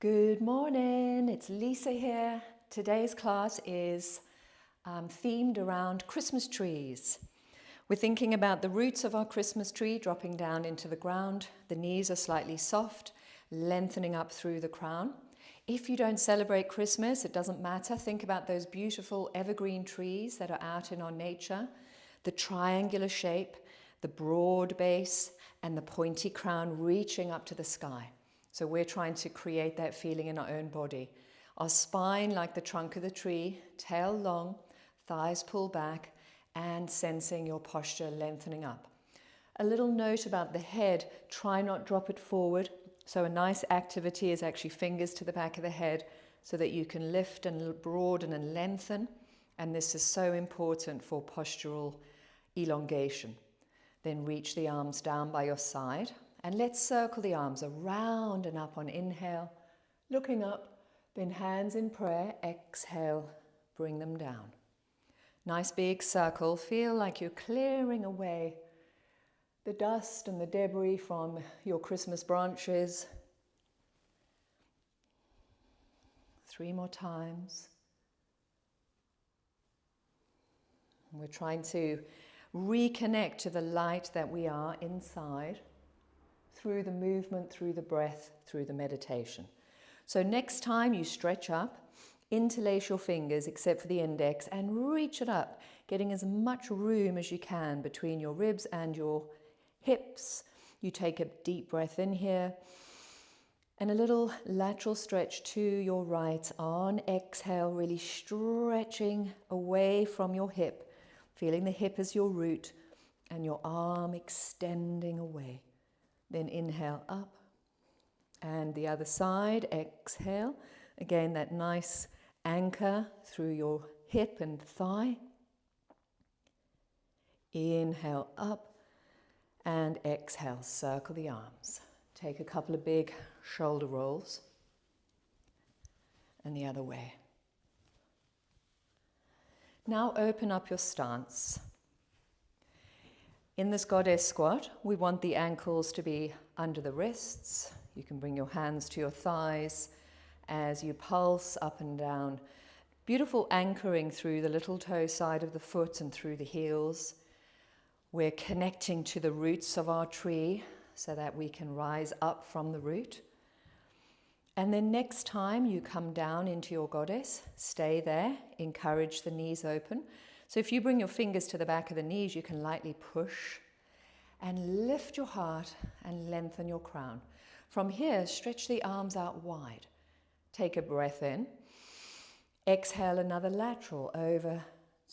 Good morning, it's Lisa here. Today's class is themed around Christmas trees. We're thinking about the roots of our Christmas tree dropping down into the ground. The knees are slightly soft, lengthening up through the crown. If you don't celebrate Christmas, it doesn't matter. Think about those beautiful evergreen trees that are out in our nature. The triangular shape, the broad base, and the pointy crown reaching up to the sky. So we're trying to create that feeling in our own body. Our spine like the trunk of the tree, tail long, thighs pull back, and sensing your posture lengthening up. A little note about the head, try not drop it forward. So a nice activity is actually fingers to the back of the head so that you can lift and broaden and lengthen. And this is so important for postural elongation. Then reach the arms down by your side. And let's circle the arms around and up on inhale, looking up, then hands in prayer, exhale, bring them down. Nice big circle, feel like you're clearing away the dust and the debris from your Christmas branches. 3 more times. We're trying to reconnect to the light that we are inside, through the movement, through the breath, through the meditation. So next time you stretch up, interlace your fingers except for the index and reach it up, getting as much room as you can between your ribs and your hips. You take a deep breath in here and a little lateral stretch to your right. On exhale, really stretching away from your hip, feeling the hip as your root and your arm extending away. Then inhale up, and the other side, exhale. Again, that nice anchor through your hip and thigh. Inhale up, and exhale, circle the arms. Take a couple of big shoulder rolls, and the other way. Now open up your stance. In this goddess squat, we want the ankles to be under the wrists. You can bring your hands to your thighs as you pulse up and down. Beautiful anchoring through the little toe side of the foot and through the heels. We're connecting to the roots of our tree so that we can rise up from the root. And then next time you come down into your goddess, stay there, encourage the knees open. So if you bring your fingers to the back of the knees, you can lightly push and lift your heart and lengthen your crown. From here, stretch the arms out wide. Take a breath in. Exhale another lateral over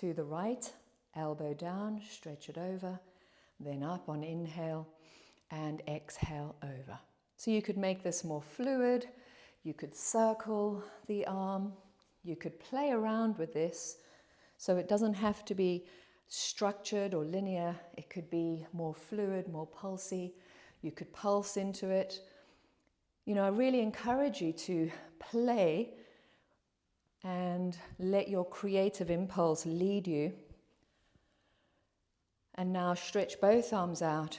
to the right. Elbow down, stretch it over. Then up on inhale and exhale over. So you could make this more fluid. You could circle the arm. You could play around with this. So it doesn't have to be structured or linear. It could be more fluid, more pulsy. You could pulse into it. You know, I really encourage you to play and let your creative impulse lead you. And now stretch both arms out.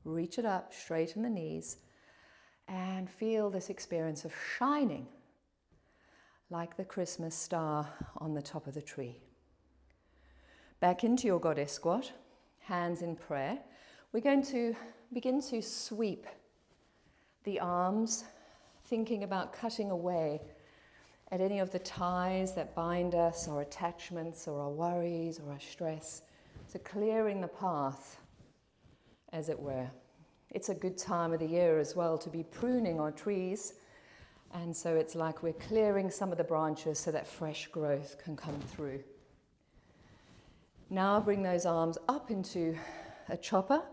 Reach it up, straighten the knees, and feel this experience of shining like the Christmas star on the top of the tree. Back into your goddess squat, hands in prayer. We're going to begin to sweep the arms, thinking about cutting away at any of the ties that bind us, or attachments, or our worries, or our stress. So clearing the path, as it were. It's a good time of the year as well to be pruning our trees. And so it's like we're clearing some of the branches so that fresh growth can come through. Now bring those arms up into a chopper.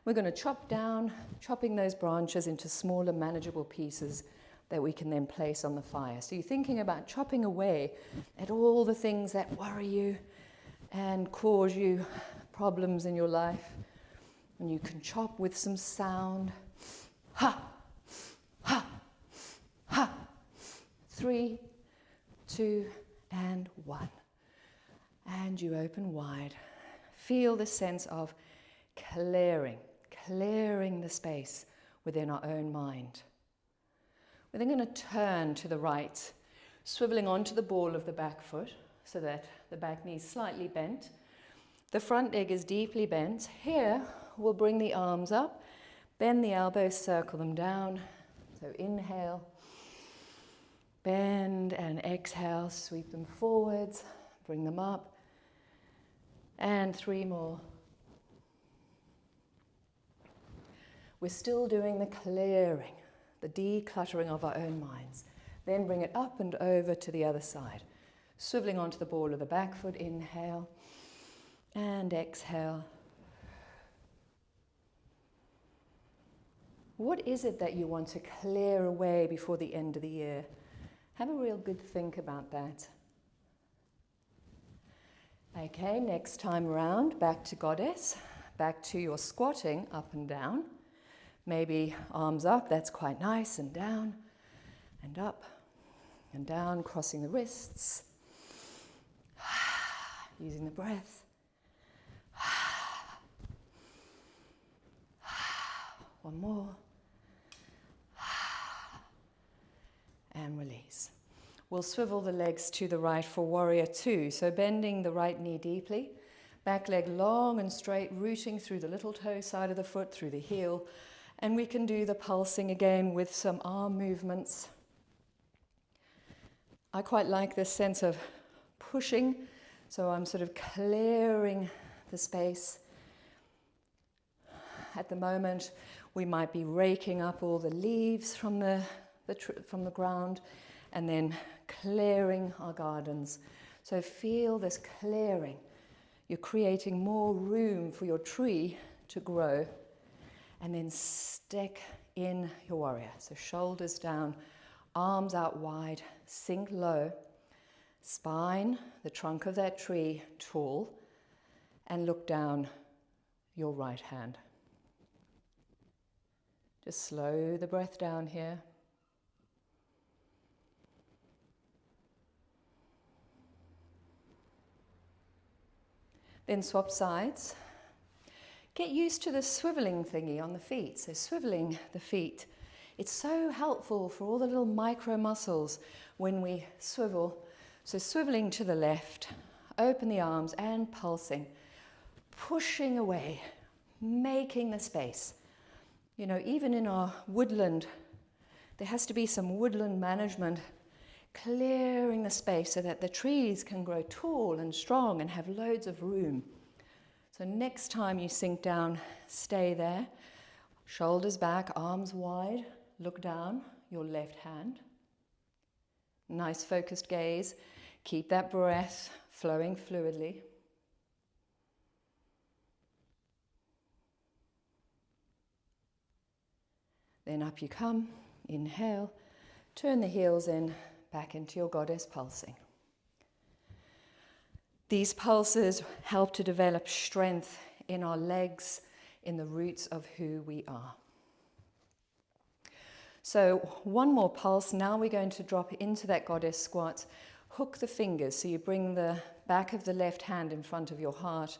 We're going to chop down, chopping those branches into smaller, manageable pieces that we can then place on the fire. So you're thinking about chopping away at all the things that worry you and cause you problems in your life. And you can chop with some sound. Ha! Ha! Ha! 3, 2, and 1. And you open wide. Feel the sense of clearing the space within our own mind. We're then going to turn to the right, swiveling onto the ball of the back foot so that the back knee is slightly bent. The front leg is deeply bent. Here, we'll bring the arms up, bend the elbows, circle them down. So inhale, bend, and exhale, sweep them forwards, bring them up. And 3 more. We're still doing the clearing, the decluttering of our own minds. Then bring it up and over to the other side. Swiveling onto the ball of the back foot, inhale and exhale. What is it that you want to clear away before the end of the year? Have a real good think about that. Okay, next time around, back to Goddess, back to your squatting, up and down. Maybe arms up, that's quite nice, and down, and up, and down, crossing the wrists. Using the breath. One more. And release. We'll swivel the legs to the right for warrior 2. So bending the right knee deeply, back leg long and straight, rooting through the little toe side of the foot, through the heel. And we can do the pulsing again with some arm movements. I quite like this sense of pushing, so I'm sort of clearing the space. At the moment, we might be raking up all the leaves from the ground and then clearing our gardens. So feel this clearing. You're creating more room for your tree to grow. And then stick in your warrior. So shoulders down, arms out wide, sink low, spine, the trunk of that tree, tall, and look down your right hand. Just slow the breath down here. Then swap sides. Get used to the swiveling thingy on the feet. So swiveling the feet. It's so helpful for all the little micro muscles when we swivel. So swiveling to the left, open the arms and pulsing. Pushing away, making the space. You know, even in our woodland, there has to be some woodland management, clearing the space so that the trees can grow tall and strong and have loads of room. So next time you sink down, stay there. Shoulders back, arms wide, look down, your left hand. Nice focused gaze. Keep that breath flowing fluidly. Then up you come, inhale, turn the heels in, back into your goddess pulsing. These pulses help to develop strength in our legs, in the roots of who we are. So one more pulse. Now we're going to drop into that goddess squat. Hook the fingers. So you bring the back of the left hand in front of your heart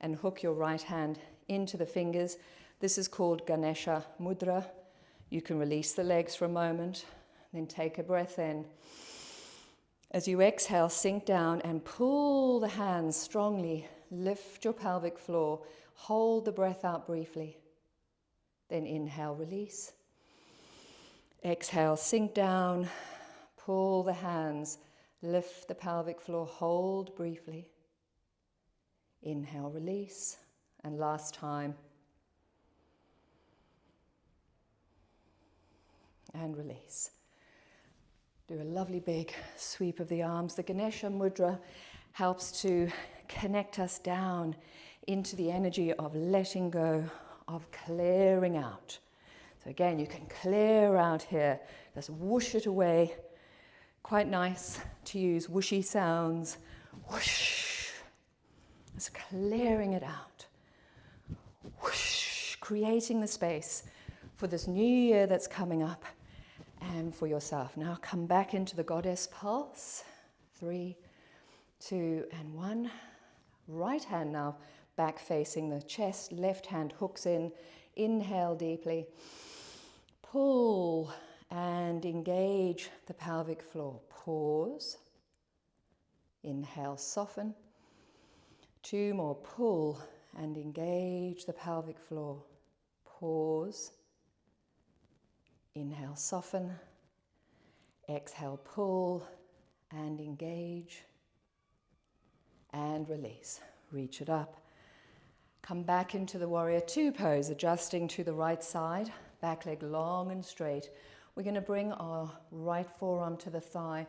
and hook your right hand into the fingers. This is called Ganesha Mudra. You can release the legs for a moment, then take a breath in. As you exhale, sink down and pull the hands strongly. Lift your pelvic floor. Hold the breath out briefly. Then inhale, release. Exhale, sink down. Pull the hands. Lift the pelvic floor. Hold briefly. Inhale, release. And last time. And release. Do a lovely big sweep of the arms. The Ganesha Mudra helps to connect us down into the energy of letting go, of clearing out. So again, you can clear out here. Just whoosh it away. Quite nice to use whooshy sounds. Whoosh. Just clearing it out. Whoosh. Creating the space for this new year that's coming up. And for yourself. Now come back into the goddess pulse. 3, 2, and 1. Right hand now back facing the chest. Left hand hooks in. Inhale deeply. Pull and engage the pelvic floor. Pause. Inhale, soften. 2 more, pull and engage the pelvic floor. Pause. Inhale, soften. Exhale, pull and engage. And release. Reach it up. Come back into the warrior two pose, adjusting to the right side. Back leg long and straight. We're going to bring our right forearm to the thigh.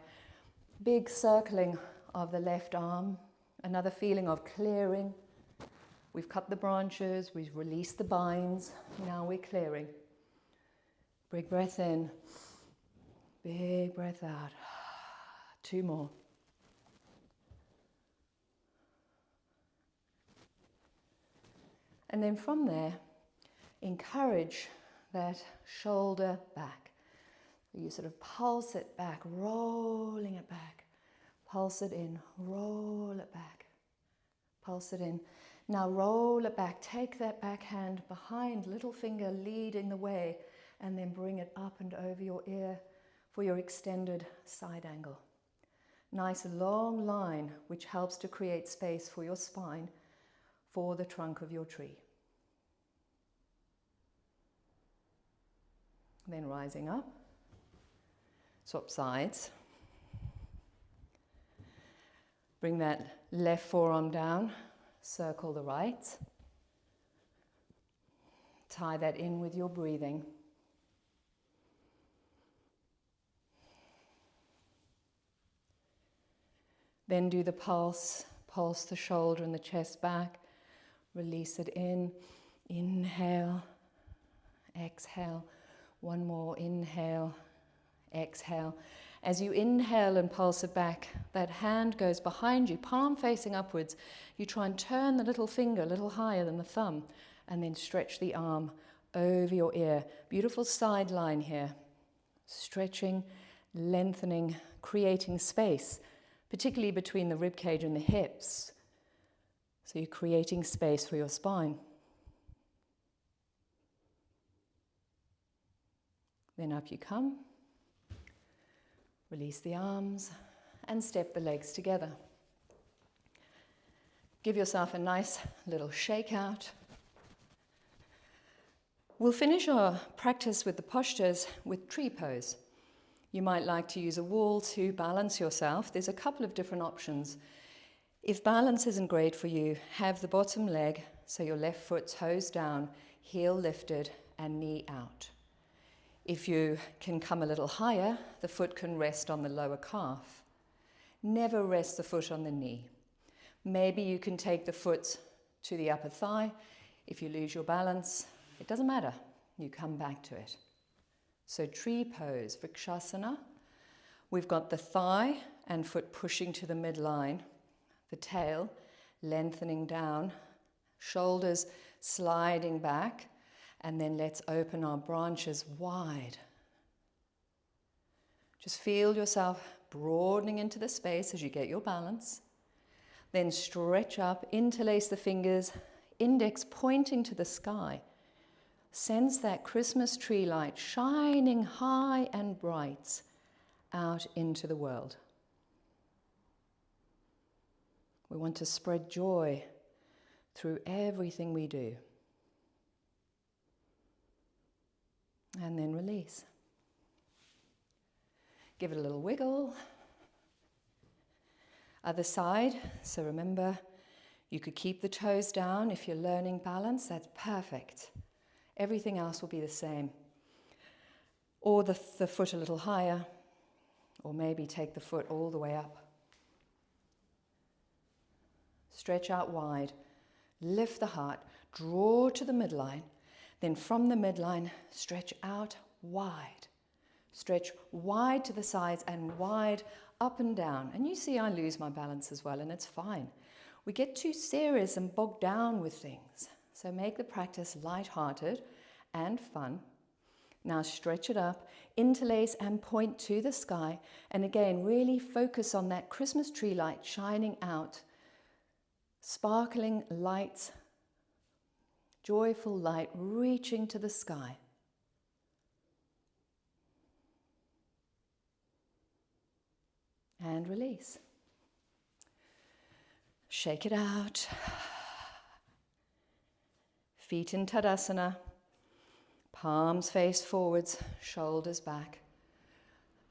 Big circling of the left arm. Another feeling of clearing. We've cut the branches, we've released the binds. Now we're clearing. Big breath in. Big breath out. 2 more. And then from there, encourage that shoulder back. You sort of pulse it back, rolling it back. Pulse it in, roll it back. Pulse it in. Now roll it back. Take that back hand behind, little finger leading the way, and then bring it up and over your ear for your extended side angle. Nice long line, which helps to create space for your spine, for the trunk of your tree. Then rising up, swap sides. Bring that left forearm down, circle the right. Tie that in with your breathing. Then do the pulse, pulse the shoulder and the chest back. Release it in, inhale, exhale. 1 more, inhale, exhale. As you inhale and pulse it back, that hand goes behind you, palm facing upwards. You try and turn the little finger a little higher than the thumb, and then stretch the arm over your ear. Beautiful side line here. Stretching, lengthening, creating space, particularly between the rib cage and the hips. So you're creating space for your spine. Then up you come. Release the arms and step the legs together. Give yourself a nice little shake out. We'll finish our practice with the postures with tree pose. You might like to use a wall to balance yourself. There's a couple of different options. If balance isn't great for you, have the bottom leg, so your left foot toes down, heel lifted and knee out. If you can come a little higher, the foot can rest on the lower calf. Never rest the foot on the knee. Maybe you can take the foot to the upper thigh. If you lose your balance, it doesn't matter. You come back to it. So tree pose, Virabhadrasna. We've got the thigh and foot pushing to the midline, the tail lengthening down, shoulders sliding back, and then let's open our branches wide. Just feel yourself broadening into the space as you get your balance. Then stretch up, interlace the fingers, index pointing to the sky. Sense that Christmas tree light shining high and bright out into the world. We want to spread joy through everything we do. And then release. Give it a little wiggle. Other side. So remember, you could keep the toes down. If you're learning balance, that's perfect. Everything else will be the same. Or the foot a little higher. Or maybe take the foot all the way up. Stretch out wide. Lift the heart. Draw to the midline. Then from the midline, stretch out wide. Stretch wide to the sides and wide up and down. And you see I lose my balance as well, and it's fine. We get too serious and bogged down with things. So make the practice light-hearted and fun. Now stretch it up, interlace and point to the sky. And again, really focus on that Christmas tree light shining out. Sparkling lights. Joyful light reaching to the sky. and release. Shake it out. Feet in Tadasana. Palms face forwards, shoulders back.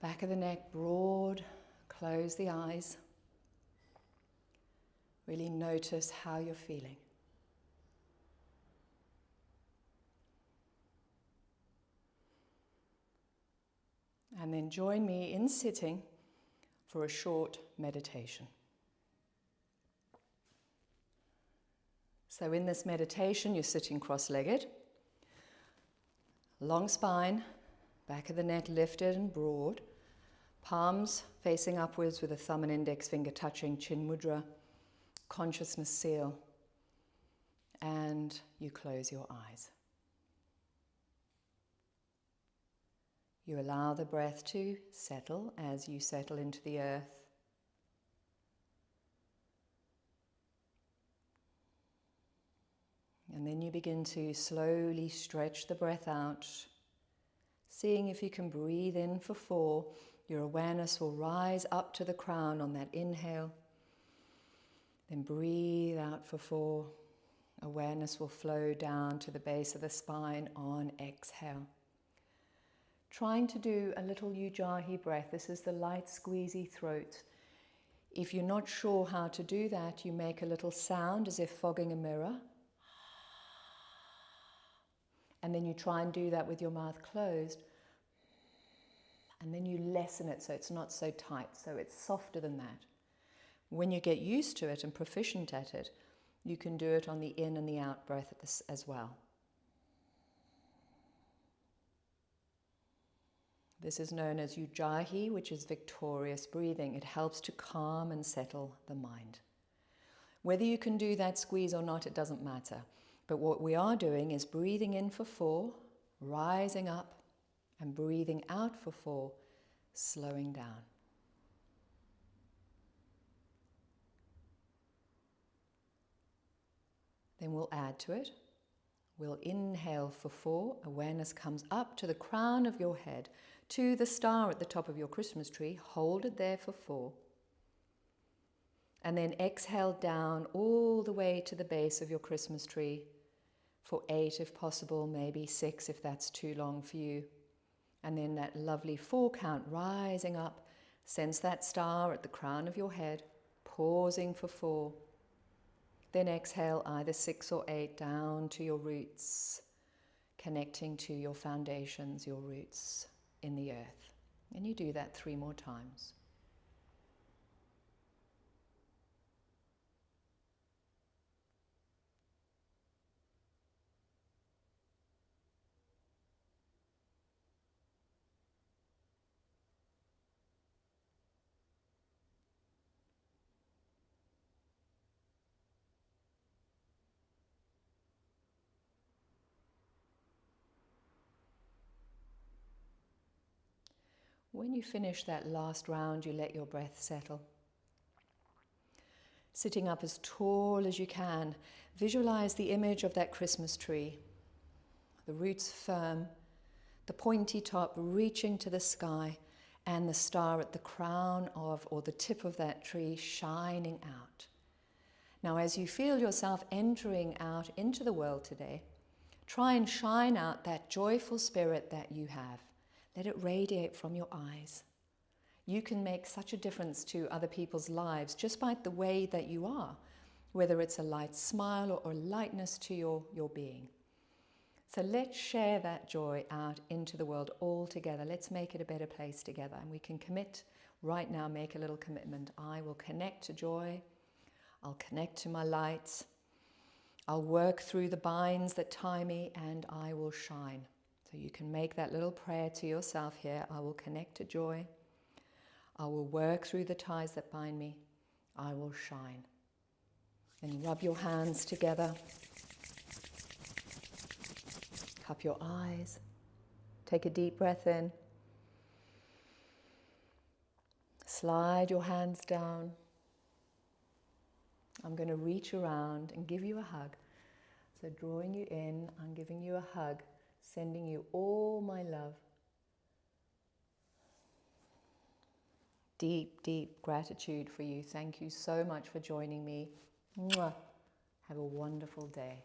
Back of the neck broad. Close the eyes. Really notice how you're feeling. And then join me in sitting for a short meditation. So in this meditation, you're sitting cross-legged, long spine, back of the neck lifted and broad, palms facing upwards with the thumb and index finger touching, chin mudra, consciousness seal, and you close your eyes. You allow the breath to settle as you settle into the earth. And then you begin to slowly stretch the breath out, seeing if you can breathe in for 4. Your awareness will rise up to the crown on that inhale. Then breathe out for 4. Awareness will flow down to the base of the spine on exhale. Trying to do a little ujjayi breath. This is the light squeezy throat. If you're not sure how to do that, you make a little sound as if fogging a mirror. And then you try and do that with your mouth closed. And then you lessen it so it's not so tight, so it's softer than that. When you get used to it and proficient at it, you can do it on the in and the out breath as well. This is known as ujjayi, which is victorious breathing. It helps to calm and settle the mind. Whether you can do that squeeze or not, it doesn't matter. But what we are doing is breathing in for 4, rising up, and breathing out for 4, slowing down. Then we'll add to it. We'll inhale for 4. Awareness comes up to the crown of your head, to the star at the top of your Christmas tree. Hold it there for 4. And then exhale down all the way to the base of your Christmas tree for 8 if possible, maybe 6 if that's too long for you. And then that lovely 4 count rising up. Sense that star at the crown of your head, pausing for 4. Then exhale either 6 or 8 down to your roots, connecting to your foundations, your roots in the earth. And you do that 3 more times. When you finish that last round, you let your breath settle. Sitting up as tall as you can, visualize the image of that Christmas tree. The roots firm, the pointy top reaching to the sky, and the star at the crown of, or the tip of that tree shining out. Now, as you feel yourself entering out into the world today, try and shine out that joyful spirit that you have. Let it radiate from your eyes. You can make such a difference to other people's lives just by the way that you are, whether it's a light smile or lightness to your being. So let's share that joy out into the world all together. Let's make it a better place together. And we can commit right now, make a little commitment. I will connect to joy. I'll connect to my lights. I'll work through the binds that tie me, and I will shine. So you can make that little prayer to yourself here. I will connect to joy. I will work through the ties that bind me. I will shine. And rub your hands together. Cup your eyes. Take a deep breath in. Slide your hands down. I'm going to reach around and give you a hug. So drawing you in, I'm giving you a hug. Sending you all my love. Deep, deep gratitude for you. Thank you so much for joining me. Mwah. Have a wonderful day.